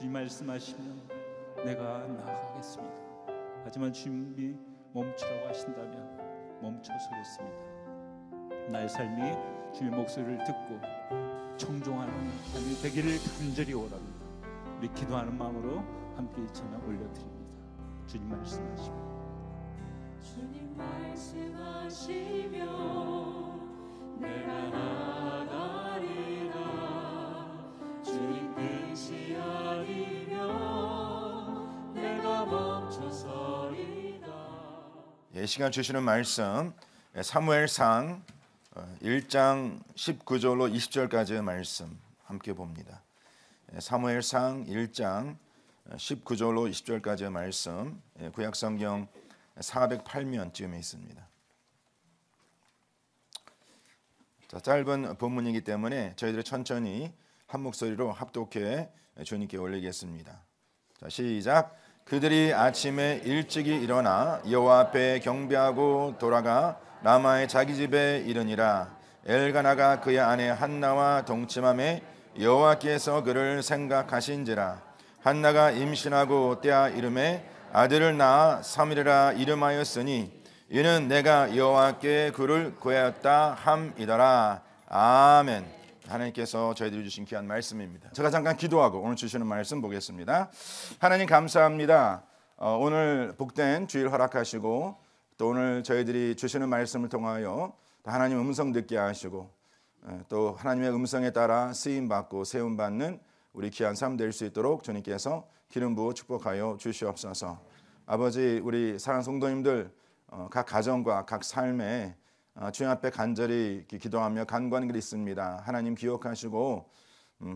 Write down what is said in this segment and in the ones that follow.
주님 말씀하시면 내가 나아가겠습니다. 하지만 주님이 멈추라고 하신다면 멈춰서겠습니다. 나의 삶이 주님의 목소리를 듣고 청종하는 삶이 되기를 간절히 원합니다. 우리 기도하는 마음으로 함께 이 찬양 올려드립니다. 주님 말씀하시면 주님 말씀하시면 내가 나아가리라. 주님 뜻이 아니면 내가 멈춰서리라. 시간 주시는 말씀 사무엘상 1장 19절로 20절까지의 말씀 함께 봅니다. 사무엘상 1장 19절로 20절까지의 말씀 구약성경 408면쯤에 있습니다. 자, 짧은 본문이기 때문에 저희들이 천천히 한 목소리로 합독해 주님께 올리겠습니다. 자, 시작. 그들이 아침에 일찍이 일어나 여호와 앞에 경배하고 돌아가 라마의 자기 집에 이르니라. 엘가나가 그의 아내 한나와 동침함에 여호와께서 그를 생각하신지라. 한나가 임신하고 때아 이름에 아들을 낳아 사무엘이라 이름하였으니 이는 내가 여호와께 그를 구하였다 함이더라. 아멘. 하나님께서 저희들이 주신 귀한 말씀입니다. 제가 잠깐 기도하고 오늘 주시는 말씀 보겠습니다. 하나님 감사합니다. 오늘 복된 주일 허락하시고 또 오늘 저희들이 주시는 말씀을 통하여 하나님 음성 듣게 하시고 또 하나님의 음성에 따라 쓰임받고 세움받는 우리 귀한 삶 될 수 있도록 주님께서 기름 부어 축복하여 주시옵소서. 아버지, 우리 사랑하는 성도님들 각 가정과 각 삶에 주님 앞에 간절히 기도하며 간구하는 일이 있습니다. 하나님 기억하시고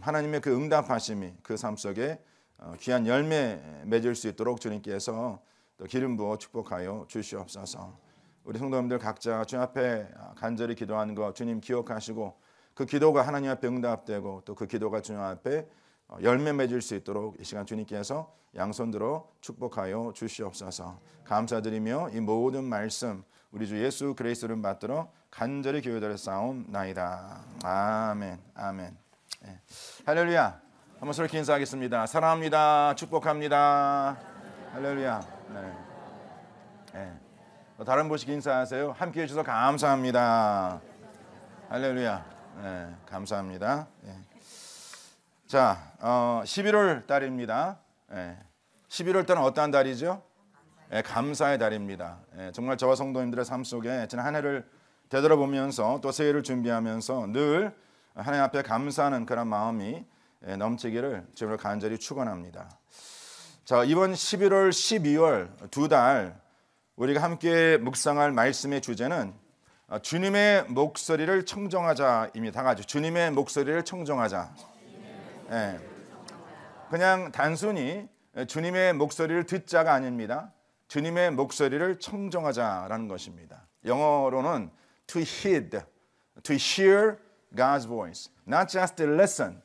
하나님의 그 응답하심이 그 삶 속에 귀한 열매 맺을 수 있도록 주님께서 또 기름 부어 축복하여 주시옵소서. 우리 성도님들 각자 주님 앞에 간절히 기도하는 것 주님 기억하시고 그 기도가 하나님 앞에 응답되고 또 그 기도가 주님 앞에 열매 맺을 수 있도록 이 시간 주님께서 양손 들어 축복하여 주시옵소서. 감사드리며 이 모든 말씀 우리 주 예수 그리스도를 받들어 간절히 기도를 쌓옵나이다. 아멘. 아멘. 네. 할렐루야. 한번 서로 인사하겠습니다. 사랑합니다. 축복합니다. 할렐루야. 네. 네. 다른 분씩 인사하세요. 함께 해주셔서 감사합니다. 할렐루야. 네. 감사합니다. 네. 자, 11월 달입니다. 11월 달은 어떠한 달이죠? 감사의 달입니다. 정말 저와 성도님들의 삶 속에 지난 한 해를 되돌아보면서 또 새해를 준비하면서 늘 하나님 앞에 감사하는 그런 마음이 넘치기를 주님을 간절히 축원합니다. 자, 이번 11월, 12월 두 달 우리가 함께 묵상할 말씀의 주제는 주님의 목소리를 청정하자입니다. 다 같이 주님의 목소리를 청정하자. 그냥 단순히 주님의 목소리를 듣자가 아닙니다. 주님의 목소리를 청정하자라는 것입니다. 영어로는 to heed, to hear God's voice, not just to listen,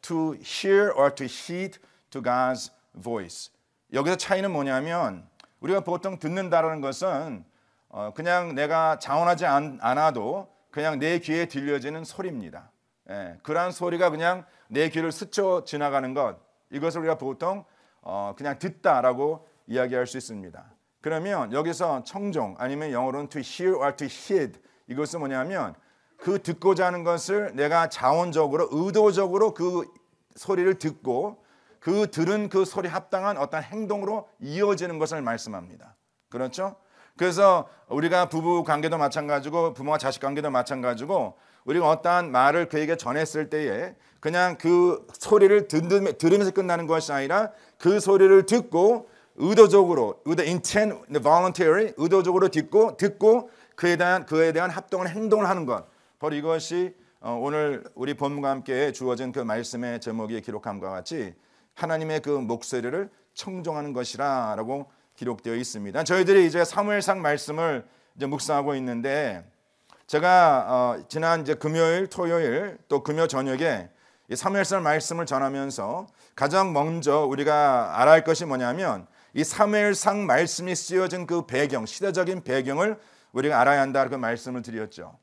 to hear or to heed to God's voice. 여기서 차이는 뭐냐면 우리가 보통 듣는다라는 것은 그냥 내가 자원하지 않아도 그냥 내 귀에 들려지는 소리입니다. 그러한 소리가 그냥 내 귀를 스쳐 지나가는 것, 이것을 우리가 보통 그냥 듣다라고 이야기할 수 있습니다. 그러면 여기서 청종 아니면 영어로는 to hear or to heed, 이것은 뭐냐면 그 듣고자 하는 것을 내가 자원적으로 의도적으로 그 소리를 듣고 그 들은 그 소리 합당한 어떤 행동으로 이어지는 것을 말씀합니다. 그렇죠? 그래서 우리가 부부 관계도 마찬가지고 부모와 자식 관계도 마찬가지고 우리가 어떠한 말을 그에게 전했을 때에 그냥 그 소리를 들으면서 끝나는 것이 아니라 그 소리를 듣고 의도적으로, with the intent, voluntary, 의도적으로 듣고 그에 대한 합동한 행동을 하는 것, 바로 이것이 오늘 우리 본문과 함께 주어진 그 말씀의 제목이 기록함과 같이 하나님의 그 목소리를 청정하는 것이라고 기록되어 있습니다. 저희들이 이제 사무엘상 말씀을 이제 묵상하고 있는데 제가 지난 이제 금요일, 토요일 또 금요 저녁에 이 사무엘상 말씀을 전하면서 가장 먼저 우리가 알아야 할 것이 뭐냐면 이 사무엘상 말씀이 쓰여진 그 배경, 시대적인 배경을 우리가 알아야 한다 그 말씀을 드렸죠.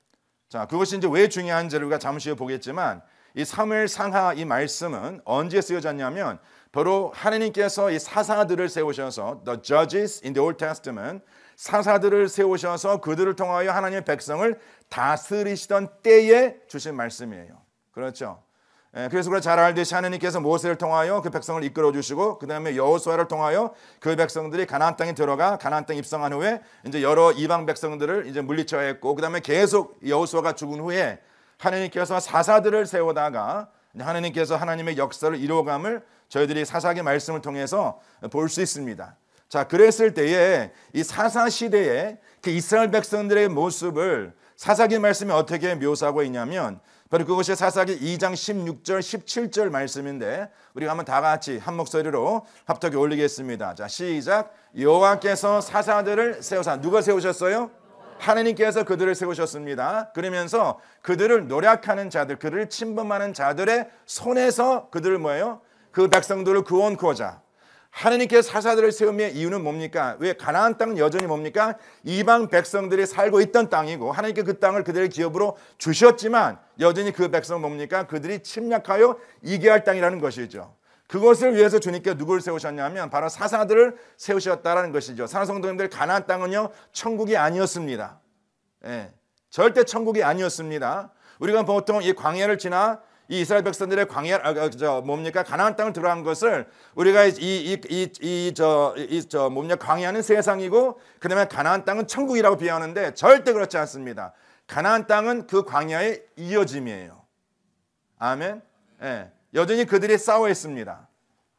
자, 그것이 이제 왜 중요한지를 우리가 잠시 후에 보겠지만 이 사무엘 상하 이 말씀은 언제 쓰여졌냐면 바로 하나님께서 이 사사들을 세우셔서 the judges in the Old Testament 사사들을 세우셔서 그들을 통하여 하나님의 백성을 다스리시던 때에 주신 말씀이에요. 그렇죠? 그래서 우리가 잘 알듯이 하나님께서 모세를 통하여 그 백성을 이끌어 주시고 그 다음에 여호수아를 통하여 그 백성들이 가나안 땅에 들어가 가나안 땅에 입성한 후에 이제 여러 이방 백성들을 이제 물리쳐야 했고 그 다음에 계속 여호수아가 죽은 후에 하나님께서 사사들을 세우다가 하나님께서 하나님의 역사를 이루어감을 저희들이 사사기 말씀을 통해서 볼 수 있습니다. 자, 그랬을 때에 이 사사 시대에 그 이스라엘 백성들의 모습을 사사기 말씀이 어떻게 묘사하고 있냐면 바로 그것이 사사기 2장 16절 17절 말씀인데 우리가 한번 다 같이 한 목소리로 합독해 올리겠습니다. 자, 시작. 여호와께서 사사들을 세우사. 누가 세우셨어요? 하나님께서 그들을 세우셨습니다. 그러면서 그들을 노략하는 자들, 그들을 침범하는 자들의 손에서 그들을 뭐예요? 그 백성들을 구원코자. 하나님께서 사사들을 세움의 이유는 뭡니까? 왜 가나안 땅은 여전히 뭡니까? 이방 백성들이 살고 있던 땅이고 하나님께 그 땅을 그들의 기업으로 주셨지만 여전히 그 백성은 뭡니까? 그들이 침략하여 이겨야 할 땅이라는 것이죠. 그것을 위해서 주님께 누구를 세우셨냐면 바로 사사들을 세우셨다라는 것이죠. 사랑하는 성도님들, 가나안 땅은요 천국이 아니었습니다. 절대 천국이 아니었습니다. 우리가 보통 이 광야를 지나 이 이스라엘 백성들의 가나안 땅을 들어간 것을 우리가 광야는 세상이고 그다음에 가나안 땅은 천국이라고 비하하는데 절대 그렇지 않습니다. 가나안 땅은 그 광야의 이어짐이에요. 아멘. 여전히 그들이 싸워 있습니다.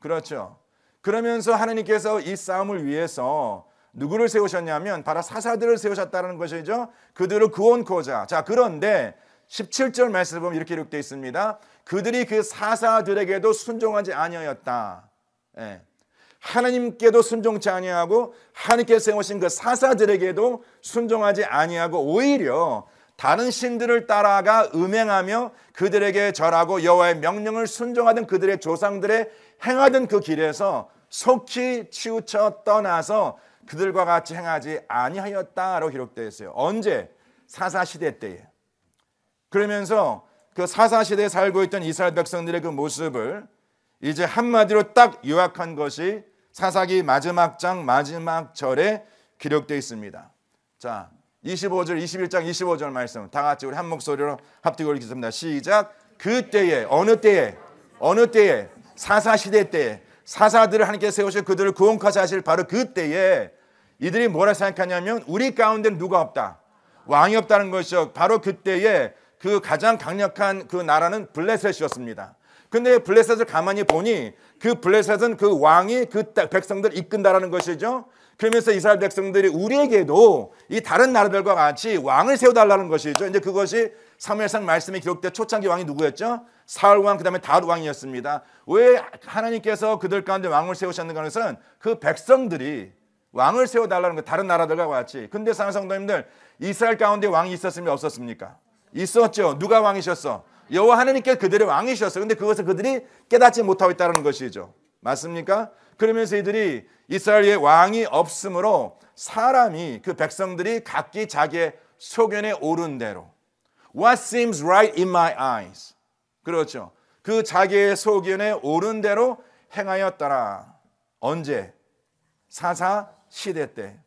그렇죠. 그러면서 하나님께서 이 싸움을 위해서 누구를 세우셨냐면 바로 사사들을 세우셨다는 것이죠. 그들을 구원코자. 자, 그런데 17절 말씀을 보면 이렇게 기록되어 있습니다. 그들이 그 사사들에게도 순종하지 아니하였다. 하나님께도 순종치 아니하고 하나님께서 세우신 그 사사들에게도 순종하지 아니하고 오히려 다른 신들을 따라가 음행하며 그들에게 절하고 여호와의 명령을 순종하던 그들의 조상들의 행하던 그 길에서 속히 치우쳐 떠나서 그들과 같이 행하지 아니하였다라고 기록되어 있어요. 언제? 사사시대 때에. 그러면서 그 사사시대에 살고 있던 이스라엘 백성들의 그 모습을 이제 한마디로 딱 요약한 것이 사사기 마지막 장 마지막 절에 기록되어 있습니다. 자, 25절 21장 25절 말씀 다 같이 우리 한 목소리로 합독해 읽겠습니다. 시작. 그때에 어느 때에 사사시대 때에 사사들을 하나님께서 세우시고 그들을 구원케 하실 바로 그때에 이들이 뭐라 생각하냐면 우리 가운데는 누가 없다. 왕이 없다는 것이죠. 바로 그때에 그 가장 강력한 그 나라는 블레셋이었습니다. 근데 블레셋을 가만히 보니 그 블레셋은 그 왕이 그 백성들을 이끈다라는 것이죠. 그러면서 이스라엘 백성들이 우리에게도 이 다른 나라들과 같이 왕을 세워달라는 것이죠. 이제 그것이 사무엘상 말씀에 기록된 초창기 왕이 누구였죠? 사울 왕, 그다음에 다윗 왕이었습니다. 왜 하나님께서 그들 가운데 왕을 세우셨는가 하는 것은 그 백성들이 왕을 세워달라는 거 다른 나라들과 같이. 근데 사랑하는 성도님들, 이스라엘 가운데 왕이 있었습니까? 없었습니까? 있었죠. 누가 왕이셨어? 여호와 하나님께서 그들의 왕이셨어. 근데 그것을 그들이 깨닫지 못하고 있다는 것이죠. 맞습니까? 그러면서 이들이 이스라엘의 왕이 없으므로 사람이 그 백성들이 각기 자기의 소견에 오른 대로 What seems right in my eyes. 그렇죠. 그 자기의 소견에 오른 대로 행하였더라. 언제? 사사 시대 때.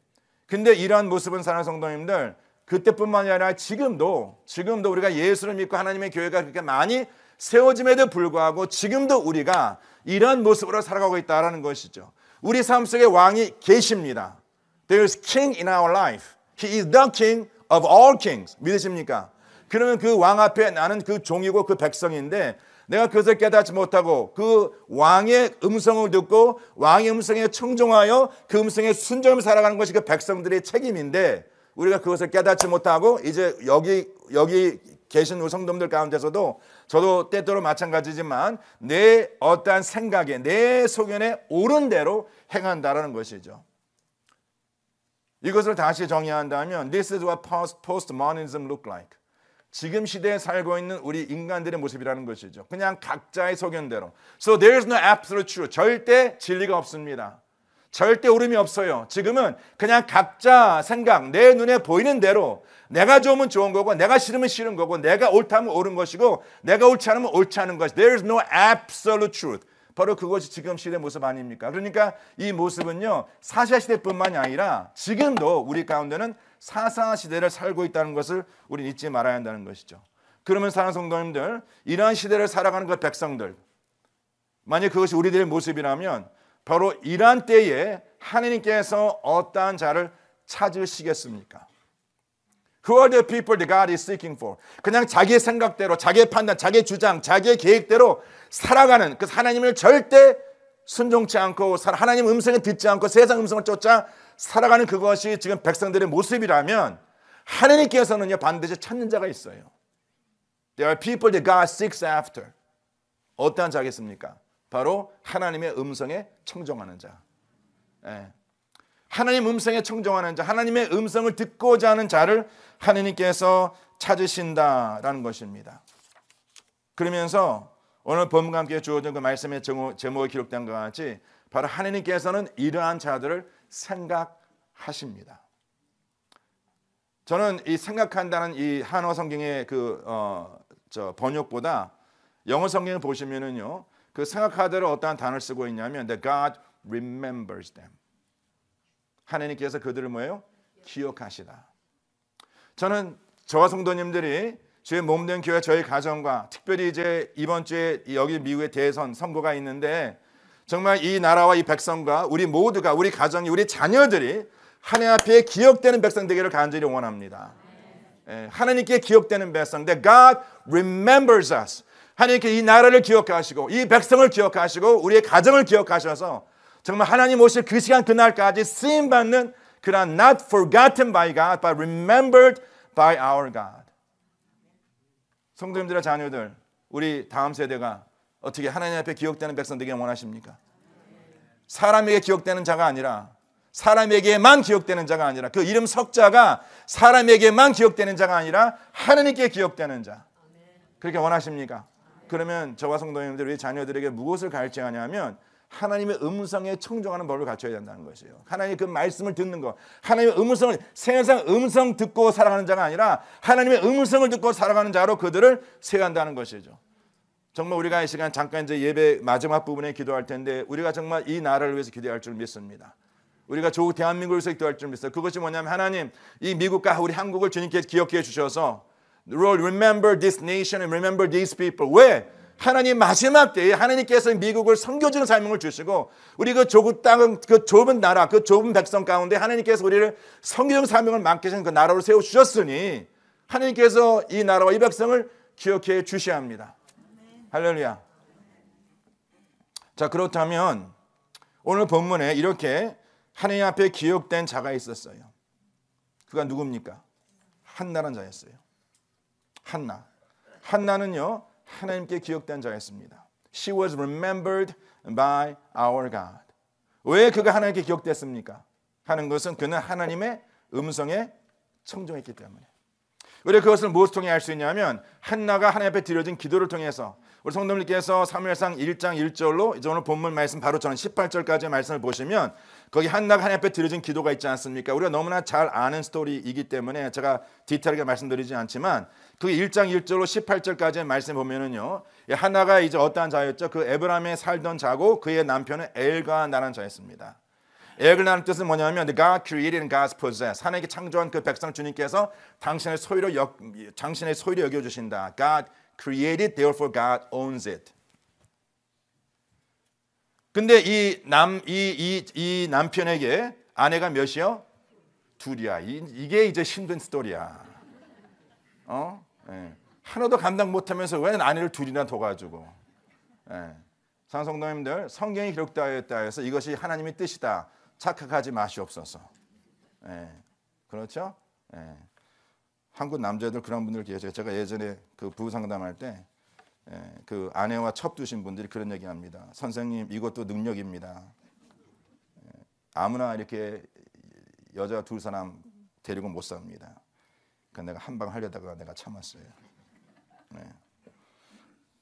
근데 이러한 모습은 사랑하는 성도님들 그때뿐만이 아니라 지금도 우리가 예수를 믿고 하나님의 교회가 그렇게 많이 세워짐에도 불구하고 지금도 우리가 이런 모습으로 살아가고 있다는 것이죠. 우리 삶 속에 왕이 계십니다. There is king in our life. He is the king of all kings. 믿으십니까? 그러면 그 왕 앞에 나는 그 종이고 그 백성인데 내가 그것을 깨닫지 못하고 그 왕의 음성을 듣고 왕의 음성에 청종하여 그 음성에 순종하며 살아가는 것이 그 백성들의 책임인데 우리가 그것을 깨닫지 못하고 이제 여기 계신 우리 성도들 가운데서도 저도 때때로 마찬가지지만 내 어떠한 생각에 내 소견에 옳은 대로 행한다라는 것이죠. 이것을 다시 정의한다면 This is what postmodernism look like. 지금 시대에 살고 있는 우리 인간들의 모습이라는 것이죠. 그냥 각자의 소견대로. So there is no absolute truth. 절대 진리가 없습니다. 절대 옳음이 없어요. 지금은 그냥 각자 생각, 내 눈에 보이는 대로 내가 좋으면 좋은 거고 내가 싫으면 싫은 거고 내가 옳다면 옳은 것이고 내가 옳지 않으면 옳지 않은 것. There is no absolute truth. 바로 그것이 지금 시대 모습 아닙니까? 그러니까 이 모습은요, 사사 시대뿐만이 아니라 지금도 우리 가운데는 사사 시대를 살고 있다는 것을 우리는 잊지 말아야 한다는 것이죠. 그러면 사랑하는 성도님들, 이러한 시대를 살아가는 그 백성들, 만약 그것이 우리들의 모습이라면 바로 이러한 때에 하나님께서 어떠한 자를 찾으시겠습니까? Who are the people that God is seeking for? 그냥 자기의 생각대로, 자기의 판단, 자기의 주장, 자기의 계획대로 살아가는 그 하나님을 절대 순종치 않고 하나님 음성을 듣지 않고 세상 음성을 쫓아 살아가는 그것이 지금 백성들의 모습이라면 하나님께서는요 반드시 찾는 자가 있어요. There are people that God seeks after. 어떠한 자겠습니까? 바로 하나님의 음성에 청종하는 자. 예. 하나님 음성에 청종하는 자, 하나님의 음성을 듣고자 하는 자를 하나님께서 찾으신다라는 것입니다. 그러면서 오늘 본문과 함께 주어진 그 말씀의 제목에 기록된 것 같이 바로 하나님께서는 이러한 자들을 생각하십니다. 저는 이 생각한다는 이 한어 성경의 번역보다 영어 성경을 보시면은요, 그 생각하다를 어떠한 단어를 쓰고 있냐면 that God remembers them. 하나님께서 그들을 뭐예요? 기억하시다. 저는 저와 성도님들이 저희 몸된 교회, 저희 가정과 특별히 이제 이번 주에 여기 미국의 대선 선거가 있는데 정말 이 나라와 이 백성과 우리 모두가 우리 가정이 우리 자녀들이 하나님 앞에 기억되는 백성 되기를 간절히 원합니다. 하나님께 기억되는 백성. That God remembers us. 하나님께 이 나라를 기억하시고 이 백성을 기억하시고 우리의 가정을 기억하셔서 정말 하나님 오실 그 시간 그날까지 쓰임받는 그런 not forgotten by God but remembered by our God. 성도님들의 자녀들, 우리 다음 세대가 어떻게 하나님 앞에 기억되는 백성 되기를 원하십니까? 사람에게 기억되는 자가 아니라 사람에게만 기억되는 자가 아니라 그 이름 석자가 사람에게만 기억되는 자가 아니라 하나님께 기억되는 자. 그렇게 원하십니까? 그러면 저와 성도님들 우리 자녀들에게 무엇을 가르쳐야하냐면 하나님의 음성에 청종하는 법을 갖춰야 된다는 것이에요. 하나님의 그 말씀을 듣는 것, 하나님의 음성을 세상 음성 듣고 살아가는 자가 아니라 하나님의 음성을 듣고 살아가는 자로 그들을 세워한다는 것이죠. 정말 우리가 이 시간 잠깐 이제 예배 마지막 부분에 기도할 텐데 우리가 정말 이 나라를 위해서 기도할 줄 믿습니다. 우리가 조국 대한민국을 위해서 기도할 줄 믿어요. 그것이 뭐냐면 하나님 이 미국과 우리 한국을 주님께서 기억해 주셔서 Lord, remember this nation and remember these people. 왜? 하나님 마지막 때에 하나님께서 미국을 섬겨주는 사명을 주시고 우리 그 조국 땅은 그 좁은 나라 그 좁은 백성 가운데 하나님께서 우리를 섬겨주는 사명을 맡기신 그 나라로 세워주셨으니 하나님께서 이 나라와 이 백성을 기억해 주셔야 합니다. 할렐루야. 자, 그렇다면 오늘 본문에 이렇게 하나님 앞에 기억된 자가 있었어요. 그가 누굽니까? 한나라는 자였어요. 한나는요 하나님께 기억된 자였습니다. She was remembered by our God. 왜 그가 하나님께 기억됐습니까? 하는 것은 그는 하나님의 음성에 청종했기 때문에. 우리가 그것을 무엇을 통해 알 수 있냐면 한나가 하나님 앞에 드려진 기도를 통해서 우리 성도님께서 사무엘상 1장 1절로 이제 오늘 본문 말씀 바로 저는 18절까지의 말씀을 보시면 거기 한나가 하나님 앞에 드려진 기도가 있지 않습니까? 우리가 너무나 잘 아는 스토리이기 때문에 제가 디테일하게 말씀드리지 않지만 그 1장 1절로 18절까지의 말씀 보면은요 한나가 이제 어떠한 자였죠? 그 에브라임에 살던 자고 그의 남편은 엘가나라는 자였습니다. 엘가나라는 뜻은 뭐냐면 God created and God possessed. 하나님께 창조한 그 백성 주님께서 당신의 소유로 여겨주신다. God created, therefore God owns it. 근데 이 남편에게 아내가 몇이요? 둘이야. 이게 이제 힘든 스토리야. 하나도 감당 못하면서 왜 아내를 둘이나 둬가지고. 상성도님들 성경이 기록되었다 해서 이것이 하나님의 뜻이다. 착각하지 마시옵소서. 그렇죠? 한국 남자들 그런 분들 계세요. 제가 예전에 그 부부 상담할 때 그 아내와 첩두신 분들이 그런 얘기합니다. 선생님 이것도 능력입니다. 아무나 이렇게 여자 두 사람 데리고 못 삽니다. 그러니까 내가 한 방 하려다가 내가 참았어요.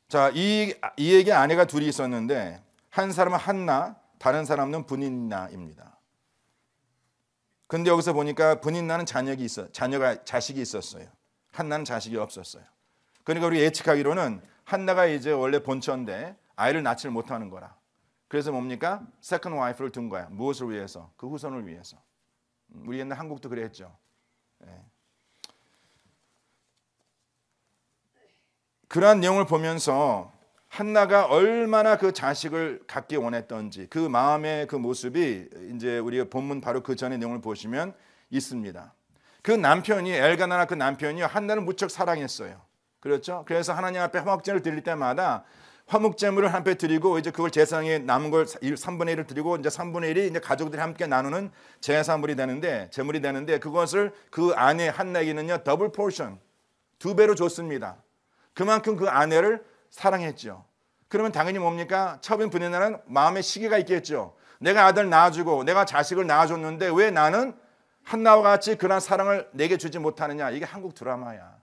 자, 이에게 아내가 둘이 있었는데 한 사람은 한나, 다른 사람은 브닌나입니다. 근데 여기서 보니까 브닌나는 자식이 있었어요. 한나는 자식이 없었어요. 그러니까 우리 예측하기로는 한나가 이제 원래 본처인데 아이를 낳지를 못하는 거라. 그래서 뭡니까? 세컨드 와이프를 둔 거야. 무엇을 위해서? 그 후손을 위해서. 우리 옛날 한국도 그랬죠. 그러한 내용을 보면서 한나가 얼마나 그 자식을 갖기 원했던지 그 마음의 그 모습이 이제 우리가 본문 바로 그 전의 내용을 보시면 있습니다. 그 남편이 엘가나나 그 남편이 한나를 무척 사랑했어요. 그렇죠? 그래서 하나님 앞에 화목제를 드릴 때마다 화목제물을 한 배 드리고 이제 그걸 제사장에 남은 걸 3분의 1을 드리고 이제 3분의 1이 이제 가족들이 함께 나누는 제물이 되는데 그것을 그 아내 한나에게는요 더블 포션 2배로 줬습니다. 그만큼 그 아내를 사랑했죠. 그러면 당연히 뭡니까? 처음 브닌나는 마음의 시기가 있겠죠. 내가 아들 낳아주고 내가 자식을 낳아줬는데 왜 나는 한나와 같이 그런 사랑을 내게 주지 못하느냐. 이게 한국 드라마야.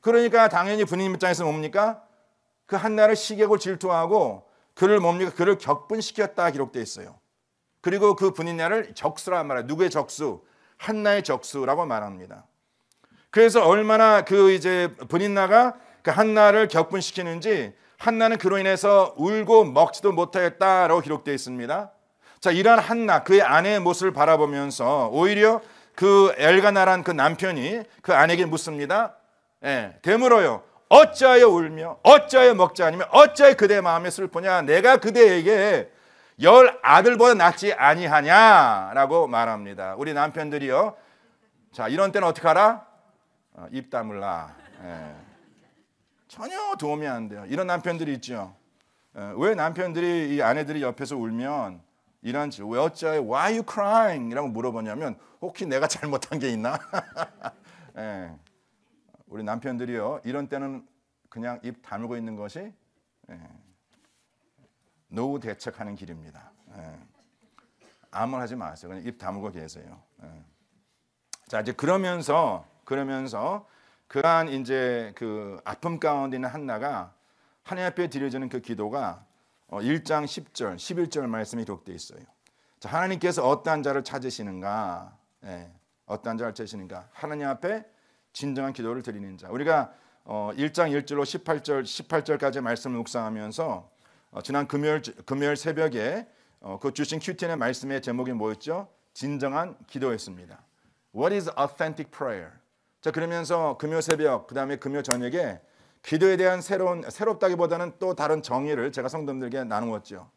그러니까 당연히 부님 입장에서 뭡니까? 그 한나를 시기하고 질투하고 그를 뭡니까? 그를 격분시켰다 기록되어 있어요. 그리고 그 브닌나를 적수라 말해요. 누구의 적수? 한나의 적수라고 말합니다. 그래서 얼마나 그 이제 브닌나가 그 한나를 격분시키는지 한나는 그로 인해서 울고 먹지도 못하였다라고 기록되어 있습니다. 자, 이러한 한나 그의 아내의 모습을 바라보면서 오히려 그 엘가나란 그 남편이 그 아내에게 묻습니다. 되물어요. 어찌하여 울며 어찌하여 먹지 않으며 어찌하여 그대 마음에 슬프냐. 내가 그대에게 10 아들보다 낫지 아니하냐라고 말합니다. 우리 남편들이요. 자, 이런 때는 어떻게 하라? 입 다물라. 전혀 도움이 안 돼요. 이런 남편들이 있죠. 왜 남편들이 이 아내들이 옆에서 울면 이런지 왜 어찌하여 why you crying? 이라고 물어보냐면 혹시 내가 잘못한 게 있나? 우리 남편들이요. 이런 때는 그냥 입 다물고 있는 것이 노후 대책하는 길입니다. 아무 말 하지 마세요. 그냥 입 다물고 계세요. 자, 이제 그러면서 그러한 이제 그 아픔 가운데 있는 한나가 하나님 앞에 드려지는 그 기도가 1장 10절, 11절 말씀이 기록되어 있어요. 자, 하나님께서 어떠한 자를 찾으시는가? 어떠한 자를 찾으시는가? 하나님 앞에 진정한 기도를 드리는 자. 우리가 1장 1절로 18절까지 말씀을 묵상하면서 지난 금요일 새벽에 그 주신 Q10의 말씀의 제목이 뭐였죠? 진정한 기도였습니다. What is authentic prayer? 자, 그러면서 금요 새벽, 그 다음에 금요 저녁에 기도에 대한 새롭다기보다는 또 다른 정의를 제가 성도님들에게 나누었죠.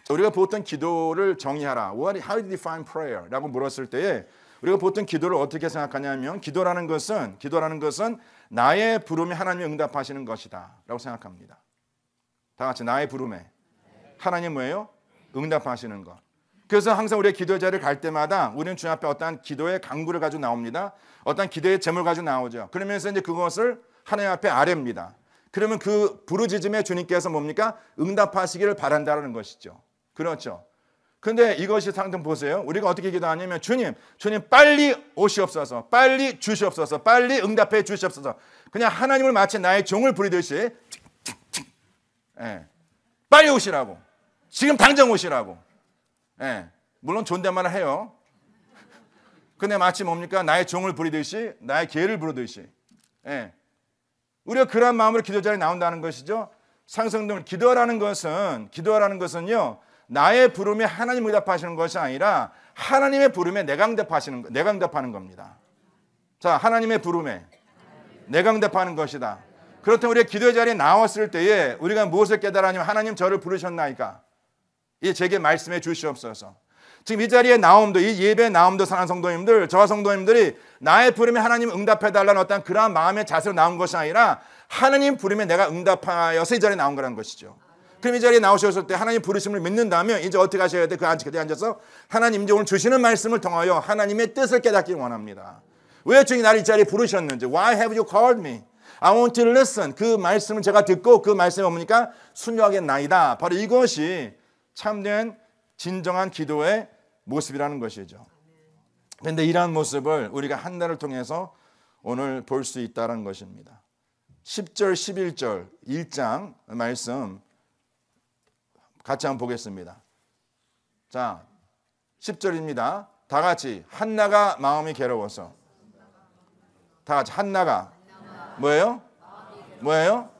자, 우리가 보통 기도를 정의하라. How do you define prayer? 라고 물었을 때에 우리가 보통 기도를 어떻게 생각하냐면 기도라는 것은 나의 부름에 하나님이 응답하시는 것이다 라고 생각합니다. 다 같이 나의 부름에 하나님 뭐예요? 응답하시는 것. 그래서 항상 우리의 기도의 자리를 갈 때마다 우리는 주님 앞에 어떠한 기도의 강구를 가지고 나옵니다. 어떠한 기도의 제목을 가지고 나오죠. 그러면서 이제 그것을 하나님 앞에 아뢰입니다. 그러면 그 부르짖음에 주님께서 뭡니까? 응답하시기를 바란다는 것이죠. 그렇죠. 근데 이것이 상품 보세요. 우리가 어떻게 기도하냐면 주님 빨리 오시옵소서. 빨리 주시옵소서. 빨리 응답해 주시옵소서. 그냥 하나님을 마치 나의 종을 부리듯이 빨리 오시라고. 지금 당장 오시라고. 물론 존댓말을 해요. 근데 마치 뭡니까? 나의 종을 부리듯이 나의 개를 부르듯이. 우리가 그런 마음으로 기도 자리에 나온다는 것이죠. 상성들 기도하라는 것은요. 나의 부름에 하나님 응답하시는 것이 아니라 하나님의 부름에 내가 응답하는 겁니다. 자, 하나님의 부름에 내가 응답하는 것이다. 그렇다면 우리가 기도의 자리에 나왔을 때에 우리가 무엇을 깨달았냐면 하나님 저를 부르셨나이까? 이 제게 말씀해 주시옵소서. 지금 이 자리에 나옴도 이 예배에 나옴도 사랑하는 성도님들 저와 성도님들이 나의 부름에 하나님 응답해달라는 어떤 그러한 마음의 자세로 나온 것이 아니라 하나님 부름에 내가 응답하여서 이 자리에 나온 거라는 것이죠. 그럼 이 자리에 나오셨을 때 하나님 부르심을 믿는다면 이제 어떻게 하셔야 돼? 그 자리에 앉아서 하나님 이제 오늘 주시는 말씀을 통하여 하나님의 뜻을 깨닫기 원합니다. 왜 주님 나를 이 자리에 부르셨는지 Why have you called me? I want to listen. 그 말씀을 제가 듣고 그 말씀이 뭡니까? 순종하겠나이다. 바로 이것이 참된 진정한 기도의 모습이라는 것이죠. 그런데 이러한 모습을 우리가 한 달을 통해서 오늘 볼 수 있다는 것입니다. 10절, 11절 1장 말씀 같이 한번 보겠습니다. 자, 10절입니다. 다 같이 한나가 마음이 괴로워서. 다 같이 한나가 뭐예요? 뭐예요?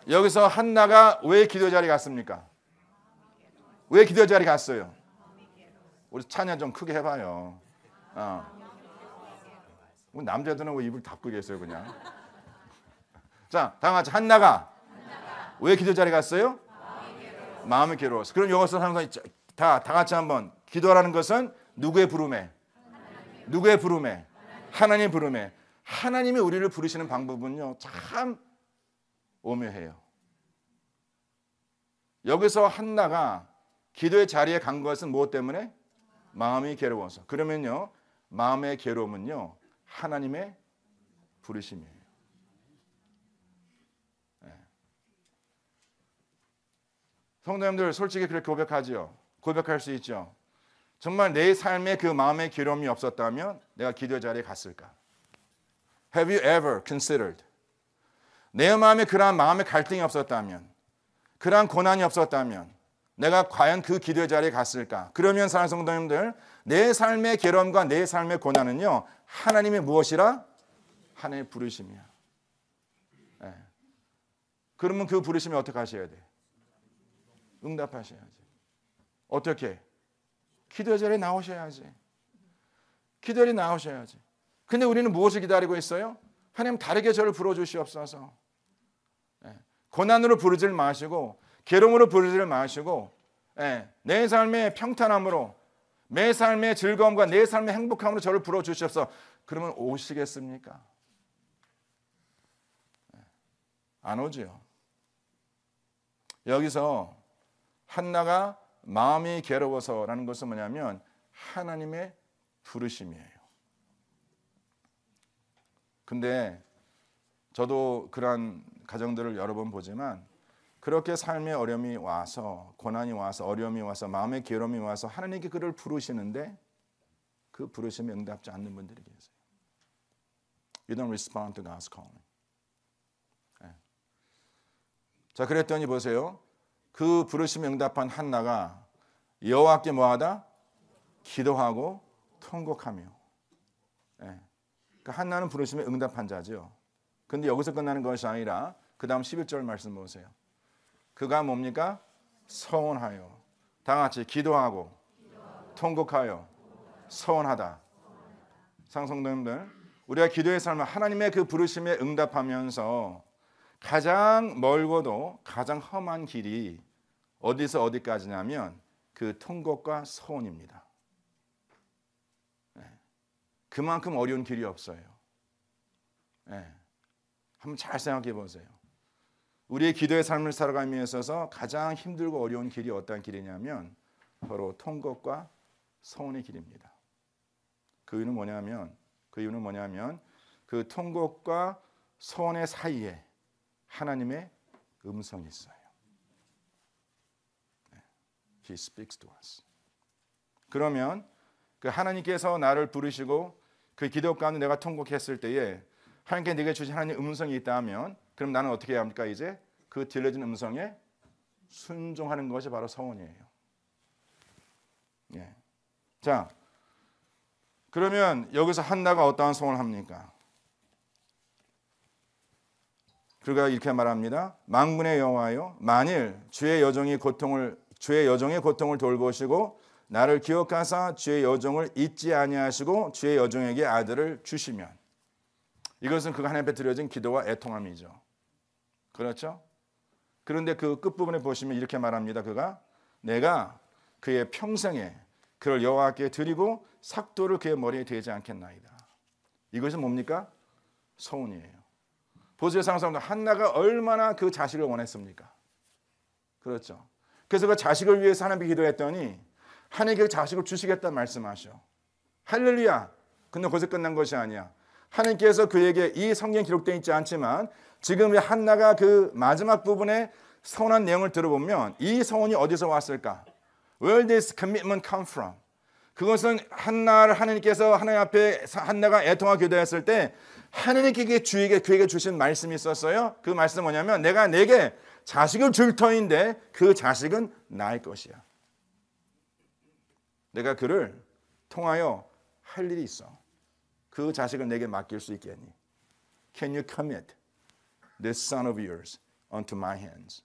여기서 한나가 왜 기도 자리에 갔습니까? 왜 기도 자리에 갔어요? 우리 찬양 좀 크게 해봐요. 우리 남자들은 왜 입을 닫고 계세요 그냥? 자, 다 같이 한나가 왜 기도 자리에 갔어요? 마음이 괴로워서. 그럼 여기서 항상 다 같이 한번 기도하라는 것은 누구의 부름에? 누구의 부름에? 하나님의 부름에. 하나님이 우리를 부르시는 방법은요 참 오묘해요. 여기서 한나가 기도의 자리에 간 것은 무엇 때문에? 마음이 괴로워서. 그러면요 마음의 괴로움은요 하나님의 부르심이에요. 성도님들 솔직히 그렇게 고백하지요. 고백할 수 있죠. 정말 내 삶에 그 마음의 괴로움이 없었다면 내가 기도 자리에 갔을까? Have you ever considered? 내 마음에 그러한 마음의 갈등이 없었다면, 그러한 고난이 없었다면 내가 과연 그 기도 자리에 갔을까? 그러면 사랑하는 성도님들, 내 삶의 괴로움과 내 삶의 고난은요 하나님의 무엇이라? 하나님의 부르심이야. 네. 그러면 그 부르심이 어떻게 하셔야 돼? 응답하셔야지. 어떻게? 기도 자리에 나오셔야지. 기도 자리에 나오셔야지. 근데 우리는 무엇을 기다리고 있어요? 하나님 다르게 저를 불러주시옵소서. 고난으로 부르질 마시고 괴로움으로 부르질 마시고 내 삶의 평탄함으로 내 삶의 즐거움과 내 삶의 행복함으로 저를 불러주시옵소서. 그러면 오시겠습니까? 안 오지요. 여기서 한나가 마음이 괴로워서라는 것은 뭐냐면 하나님의 부르심이에요. 근데 저도 그러한 가정들을 여러 번 보지만 그렇게 삶의 어려움이 와서 고난이 와서 어려움이 와서 마음의 괴로움이 와서 하나님께 그를 부르시는데 그 부르심에 응답지 않는 분들이 계세요. You don't respond to God's calling. 자, 그랬더니 보세요. 그 부르심에 응답한 한나가 여호와께 뭐하다? 기도하고 통곡하며. 그러니까 한나는 부르심에 응답한 자죠. 근데 여기서 끝나는 것이 아니라 그 다음 11절 말씀 보세요. 그가 뭡니까? 서원하여. 다 같이 기도하고 통곡하여 서원하다. 상성도님들, 우리가 기도의 삶을 하나님의 그 부르심에 응답하면서 가장 멀고도 가장 험한 길이 어디서 어디까지냐면 그 통곡과 서원입니다. 그만큼 어려운 길이 없어요. 한번 잘 생각해 보세요. 우리의 기도의 삶을 살아가기 위해서 가장 힘들고 어려운 길이 어떤 길이냐면 바로 통곡과 서원의 길입니다. 그 이유는 뭐냐면 그 통곡과 서원의 사이에 하나님의 음성이 있어요. He speaks to us. 그러면 그 하나님께서 나를 부르시고 그 기도 가운데 내가 통곡했을 때에 하나님께 내게 주신 하나님의 음성이 있다면 그럼 나는 어떻게 해야 합니까? 이제 그 들려진 음성에 순종하는 것이 바로 서원이에요. 자, 그러면 여기서 한나가 어떠한 소원을 합니까? 그가 이렇게 말합니다. 만군의 여호와여, 만일 주의 여종의 고통을 돌보시고 나를 기억하사 주의 여종을 잊지 아니하시고 주의 여종에게 아들을 주시면. 이것은 그가 하나님 앞에 드려진 기도와 애통함이죠. 그렇죠? 그런데 그 끝부분에 보시면 이렇게 말합니다. 그가 내가 그의 평생에 그를 여호와께 드리고 삭도를 그의 머리에 대지 않겠나이다. 이것은 뭡니까? 소원이에요. 보세요, 상상합니다. 한나가 얼마나 그 자식을 원했습니까? 그렇죠. 그래서 그 자식을 위해서 하나님께 기도했더니 하나님께 그 자식을 주시겠다 말씀하셔. 할렐루야. 근데 거기서 끝난 것이 아니야. 하나님께서 그에게 이 성경에 기록되어 있지 않지만 지금 한나가 그 마지막 부분에 서원한 내용을 들어보면 이 서원이 어디서 왔을까? Where did this commitment come from? 그것은 한나를 하나님께서 하나님 앞에 한나가 애통하고 기도했을 때 하나님께 그에게 주신 말씀이 있었어요. 그 말씀은 뭐냐면 내가 내게 자식을 줄 터인데 그 자식은 나의 것이야. 내가 그를 통하여 할 일이 있어. 그 자식을 내게 맡길 수 있겠니? Can you commit this son of yours unto my hands?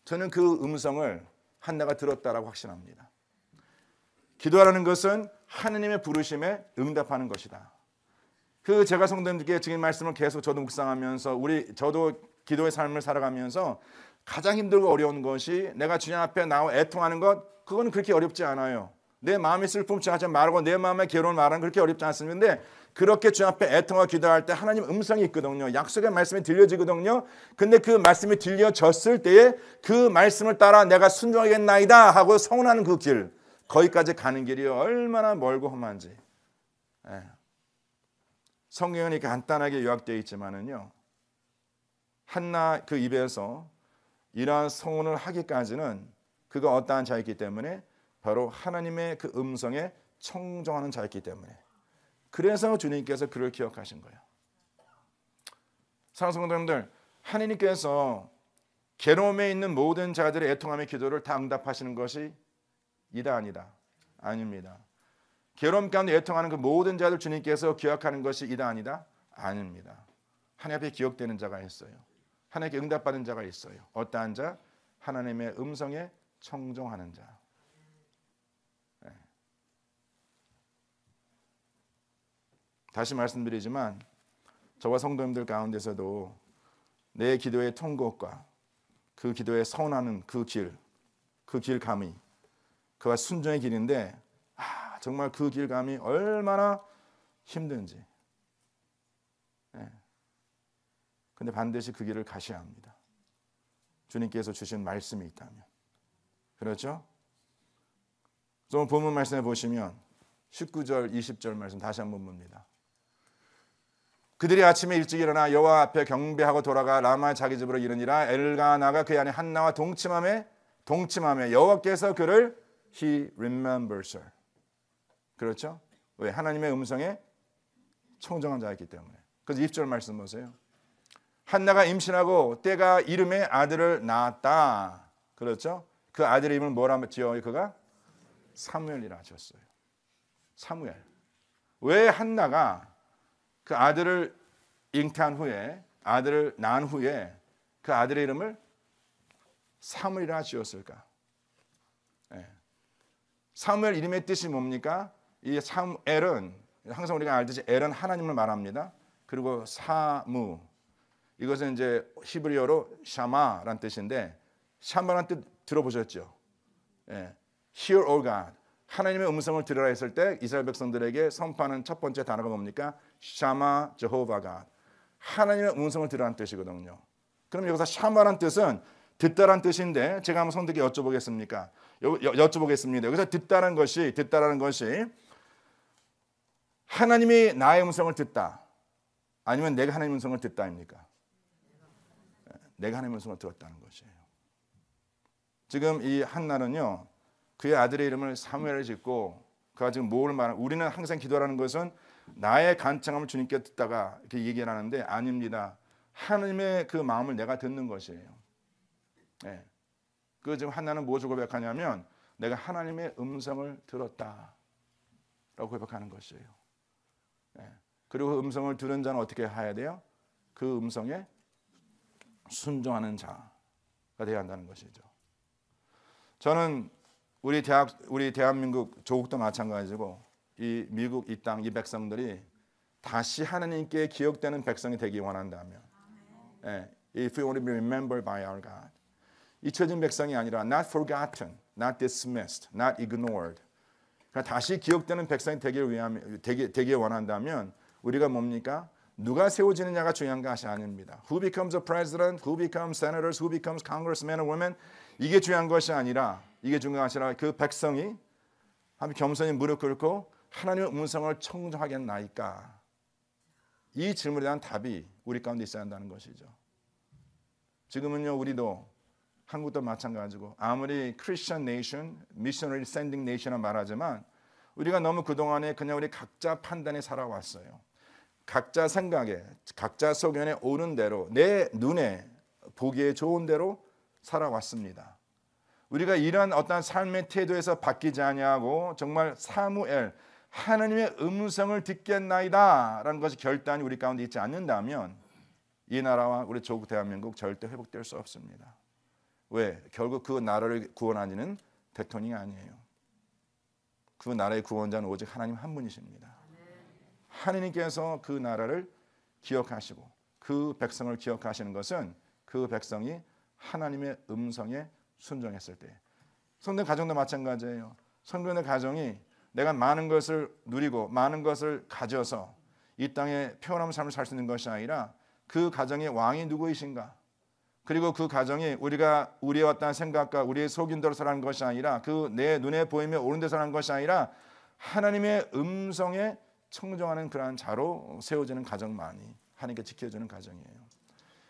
저는 그 음성을 한나가 들었다라고 확신합니다. 기도하라는 것은 하느님의 부르심에 응답하는 것이다. 그 제가 성도님들께 지금 말씀을 계속 저도 묵상하면서 저도 기도의 삶을 살아가면서 가장 힘들고 어려운 것이 내가 주님 앞에 나와 애통하는 것, 그거는 그렇게 어렵지 않아요. 내 마음의 슬픔 하지 말고 내 마음의 괴로움을 말하는 그렇게 어렵지 않습니다. 근데 그렇게 주님 앞에 애통하고 기도할 때 하나님 음성이 있거든요. 약속의 말씀이 들려지거든요. 근데 그 말씀이 들려졌을 때에 그 말씀을 따라 내가 순종하겠나이다 하고 서운하는 그 길, 거기까지 가는 길이 얼마나 멀고 험한지. 성경은 이렇게 간단하게 요약되어 있지만은요, 한나 그 입에서 이러한 서운을 하기까지는 그가 어떠한 자였기 때문에 바로 하나님의 그 음성에 청종하는 자였기 때문에, 그래서 주님께서 그를 기억하신 거예요. 사랑하는 성도님들, 하나님께서 괴로움에 있는 모든 자들의 애통함의 기도를 다 응답하시는 것이 이다 아니다? 아닙니다. 괴로움 가운데 애통하는 그 모든 자들 주님께서 기억하는 것이 이다 아니다? 아닙니다. 하나님 앞에 기억되는 자가 있어요. 하나님께 응답받은 자가 있어요. 어떠한 자? 하나님의 음성에 청종하는 자. 다시 말씀드리지만 저와 성도님들 가운데서도 내 기도의 통곡과 그 기도에 서운하는 그 길감이 그와 순종의 길인데 정말 그 길감이 얼마나 힘든지. 근데 반드시 그 길을 가셔야 합니다. 주님께서 주신 말씀이 있다면. 그렇죠? 오늘 본문 말씀에 보시면 19절, 20절 말씀 다시 한번 봅니다. 그들이 아침에 일찍 일어나 여호와 앞에 경배하고 돌아가 라마 자기 집으로 이르니라. 엘가나가 그의 아내 한나와 동침함에 여호와께서 그를 He remembers her. 그렇죠? 왜? 하나님의 음성에 청정한 자였기 때문에. 그래서 20절 말씀 보세요. 한나가 임신하고 때가 이름에 아들을 낳았다. 그렇죠? 그 아들의 이름을 뭐라 지어요? 그가 사무엘이라 지었어요. 사무엘. 왜 한나가 그 아들을 잉태한 후에, 아들을 낳은 후에 그 아들의 이름을 사무엘이라 지었을까? 사무엘 이름의 뜻이 뭡니까? 이 사무엘은 항상 우리가 알듯이 엘은 하나님을 말합니다. 그리고 사무, 이것은 이제 히브리어로 샤마라는 뜻인데, 샤마라는 뜻 들어보셨죠? Hear, O God. 하나님의 음성을 들으라 했을 때 이스라엘 백성들에게 선포하는 첫 번째 단어가 뭡니까? 샤마 제호바 갓. 하나님의 음성을 들으라는 뜻이거든요. 그럼 여기서 샤마라는 뜻은 듣다라는 뜻인데, 제가 한번 성도께 여쭤보겠습니다. 여기서 듣다라는 것이 하나님이 나의 음성을 듣다, 아니면 내가 하나님의 음성을 듣다입니까? 내가 하나님의 음성을 들었다는 것이에요. 지금 이 한나는요, 그의 아들의 이름을 사무엘을 짓고 그가 지금 뭘 말하는, 우리는 항상 기도하는 것은 나의 간청함을 주님께 듣다가 이렇게 얘기를 하는데 아닙니다. 하나님의 그 마음을 내가 듣는 것이에요. 그 지금 한나는 무엇을 고백하냐면 내가 하나님의 음성을 들었다라고 고백하는 것이에요. 그리고 그 음성을 들은 자는 어떻게 해야 돼요? 그 음성에 순종하는 자가 되어야 한다는 것이죠. 저는 우리 대한민국 조국도 마찬가지고 이 미국 이 땅 이 백성들이 다시 하나님께 기억되는 백성이 되기 원한다면, if we want to be remembered by our God, 잊혀진 백성이 아니라 not forgotten, not dismissed, not ignored. 그러니까 다시 기억되는 백성이 되길 원한다면 우리가 뭡니까? 누가 세워지느냐가 중요한 것이 아닙니다. Who becomes a president, who becomes senators, who becomes congressmen or women, 이게 중요한 것이 아니라, 그 백성이 한번 겸손히 무릎 꿇고 하나님의 음성을 청정하겠나이까? 이 질문에 대한 답이 우리 가운데 있어야 한다는 것이죠. 지금은요, 우리도 한국도 마찬가지고 아무리 크리스천 네이션, 미셔너리 샌딩 네이션을 말하지만 우리가 너무 그동안에 그냥 우리 각자 판단에 살아왔어요. 각자 생각에, 각자 소견에 오는 대로 내 눈에 보기에 좋은 대로 살아왔습니다. 우리가 이런 어떤 삶의 태도에서 바뀌지 아니하고 정말 사무엘 하나님의 음성을 듣겠나이다 라는 것이 결단이 우리 가운데 있지 않는다면 이 나라와 우리 조국 대한민국 절대 회복될 수 없습니다. 왜? 결국 그 나라를 구원하는 대통령이 아니에요. 그 나라의 구원자는 오직 하나님 한 분이십니다. 하나님께서 그 나라를 기억하시고 그 백성을 기억하시는 것은 그 백성이 하나님의 음성에 순종했을 때. 성도의 가정도 마찬가지예요. 성도의 가정이 내가 많은 것을 누리고 많은 것을 가져서 이 땅에 평안한 삶을 살 수 있는 것이 아니라 그 가정의 왕이 누구이신가? 그리고 그 가정이 우리가 우리의 어떤 생각과 우리의 속인대로 살아가는 것이 아니라 그 내 눈에 보이며 옳은 데서 살아가는 것이 아니라 하나님의 음성에 청정하는 그러한 자로 세워지는 가정만이 하나님께 지켜주는 가정이에요.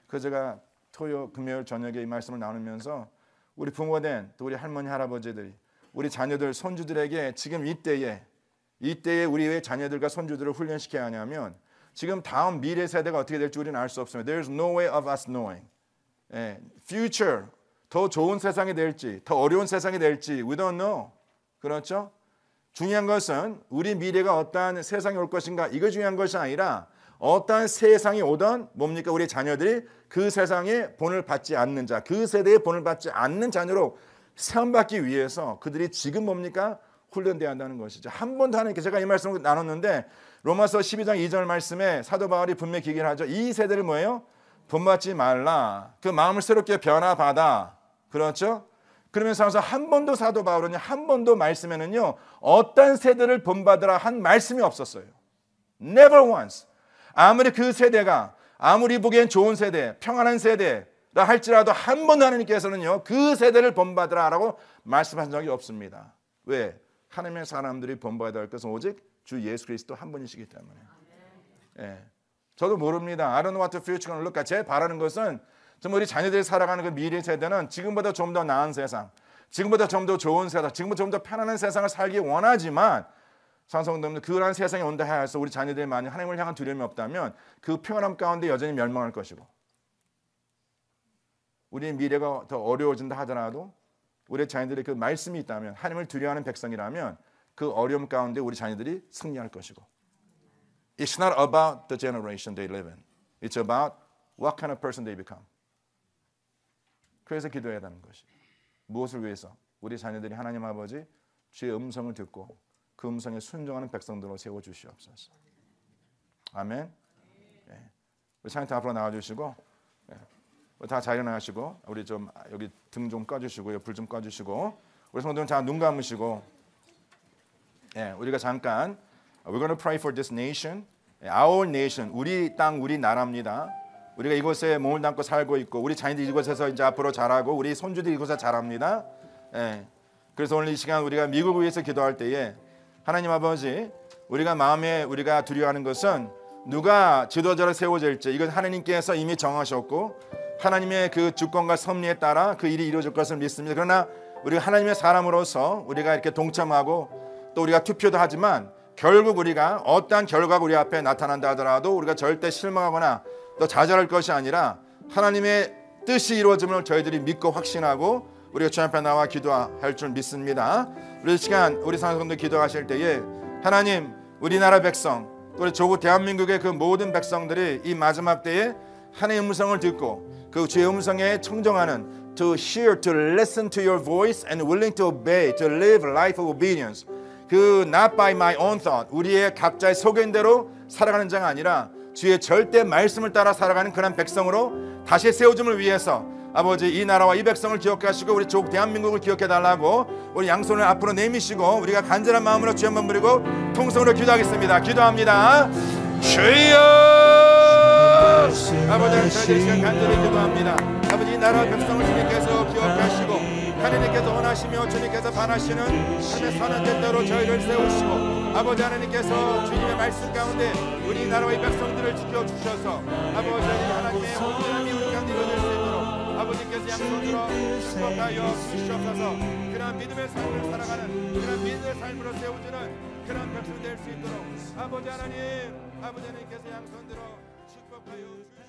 그래서 제가 토요 금요일 저녁에 이 말씀을 나누면서 우리 부모된 또 우리 할머니 할아버지들이 우리 자녀들 손주들에게 지금 이때에 우리의 자녀들과 손주들을 훈련시켜야 하냐면 지금 다음 미래 세대가 어떻게 될지 우리는 알 수 없습니다. There's no way of us knowing. Future 더 좋은 세상이 될지 더 어려운 세상이 될지 we don't know. 그렇죠? 중요한 것은 우리 미래가 어떠한 세상이 올 것인가 이거 중요한 것이 아니라 어떠한 세상이 오던 뭡니까? 우리 자녀들이 그 세상에 본을 받지 않는 자, 그 세대에 본을 받지 않는 자녀로 세움받기 위해서 그들이 지금 뭡니까? 훈련돼야 한다는 것이죠. 한 번도 하나님께 제가 이 말씀을 나눴는데 로마서 12장 2절 말씀에 사도 바울이 분명히 기기를 하죠. 이 세대를 뭐예요? 본받지 말라. 그 마음을 새롭게 변화받아. 그렇죠? 그러면서 한 번도 사도 바울은 한 번도 말씀에는요 어떤 세대를 본받으라 한 말씀이 없었어요. Never once. 아무리 그 세대가 아무리 보기엔 좋은 세대, 평안한 세대라 할지라도 한 번도 하나님께서는요 그 세대를 본받으라라고 말씀하신 적이 없습니다. 왜? 하나님의 사람들이 본받아야 할 것은 오직 주 예수 그리스도 한 분이시기 때문에. 예. 저도 모릅니다. I don't know what the future gonna look like. 제 바라는 것은 정말 우리 자녀들이 살아가는 그 미래 세대는 지금보다 좀 더 나은 세상, 지금보다 좀 더 좋은 세상, 지금보다 좀 더 편안한 세상을 살기 원하지만 성도님들 그러한 세상이 온다 해서 우리 자녀들이 만약 하나님을 향한 두려움이 없다면 그 평안함 가운데 여전히 멸망할 것이고 우리의 미래가 더 어려워진다 하더라도 우리 자녀들이 그 말씀이 있다면 하나님을 두려워하는 백성이라면 그 어려움 가운데 우리 자녀들이 승리할 것이고 It's not about the generation they live in. It's about what kind of person they become. 그래서 기도해야 하는 것이 무엇을 위해서? 우리 자녀들이 하나님 아버지 주의 음성을 듣고 그 음성에 순종하는 백성들로 세워주시옵소서. 아멘. 네. 우리 찬양팀 앞으로 나와주시고 다 자리 일어나시고 우리 좀 여기 등 좀 꺼주시고요. 불 좀 꺼주시고 우리 성도님 자 눈 감으시고 우리가 잠깐 We're going to pray for this nation, our nation, 우리 땅, 우리 나라입니다. 우리가 이곳에 몸을 담고 살고 있고 우리 자녀들이 이곳에서 이제 앞으로 자라고 우리 손주들이 이곳에서 자랍니다. 그래서 오늘 이 시간 우리가 미국을 위해서 기도할 때에 하나님 아버지 우리가 마음에 우리가 두려워하는 것은 누가 지도자를 세워질지 이건 하나님께서 이미 정하셨고 하나님의 그 주권과 섭리에 따라 그 일이 이루어질 것을 믿습니다. 그러나 우리가 하나님의 사람으로서 우리가 이렇게 동참하고 또 우리가 투표도 하지만 결국 우리가 어떠한 결과가 우리 앞에 나타난다 하더라도 우리가 절대 실망하거나 또 좌절할 것이 아니라 하나님의 뜻이 이루어짐을 저희들이 믿고 확신하고 우리가 주님 앞에 나와 기도할 줄 믿습니다. 우리 시간 우리 성도님들 기도하실 때에 하나님 우리나라 백성 우리 조국 대한민국의 그 모든 백성들이 이 마지막 때에 하나님의 음성을 듣고 그 주의 음성에 청정하는 to hear, to listen to your voice and willing to obey, to live a life of obedience. 그 not by my own thought 우리의 각자의 소견대로 살아가는 자가 아니라 주의 절대 말씀을 따라 살아가는 그런 백성으로 다시 세워줌을 위해서 아버지 이 나라와 이 백성을 기억하시고 우리 조국 대한민국을 기억해달라고 우리 양손을 앞으로 내미시고 우리가 간절한 마음으로 주여 한번 부르고 통성으로 기도하겠습니다. 기도합니다. 주여 아버지 저희들 시간 간절히 기도합니다. 아버지 이 나라 백성을 주님께서 기억하시고 하나님께서 원하시며 주님께서 바라시는 하나님의 선한 뜻대로 저희를 세우시고 아버지 하나님께서 주님의 말씀 가운데 우리 나라의 백성들을 지켜주셔서 아버지 하나님의 온전함이 우리 가운데 이루어질 수 있도록 아버지 아버지께서 양손으로 축복하여 주시옵소서. 그런 믿음의 삶을 살아가는 그런 믿음의 삶으로 세워주는 그런 백성 될 수 있도록 아버지 하나님, 아버지 하나님께서 양손들어 축복하여 주시옵소서.